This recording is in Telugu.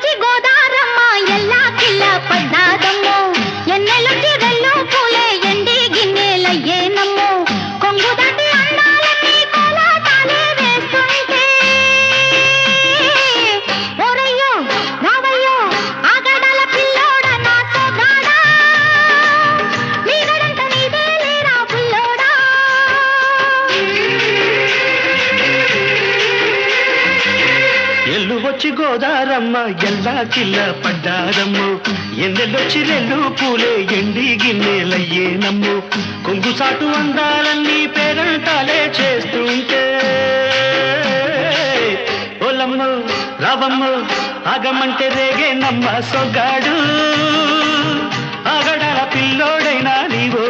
ఎన్నెలొచ్చి గోదారమ్మ ఎల్లా కిల్ల పడ్డాదమ్మో ఎన్నెలొచ్చి రెల్లు పూలే ఎండి గిన్నెలయ్యేనమ్మో కొంగు దాటి అన్నాలన్నీ కోలాటాలే వేస్తుంటే ఓరయ్యో రావయ్యో ఆగడాల పిల్లోడ నాతో గాడా నీగడంత నీదే లేరా పిల్లోడా ఎల్లు వచ్చి గోదారమ్మ ఎల్లా కిల్ల పడ్డారమ్ము ఎన్నెల్లొచ్చి రెల్లు పూలే ఎండి గిన్నెలయ్యేనమ్ము కొంగు సాటు అందాలన్నీ పేరంటాలే చేస్తుంటే ఓలమ్మ రావమ్మ ఆగమంటే రేగే నమ్మ సొగ్గాడు ఆగడాల పిల్లోడైనా నీవో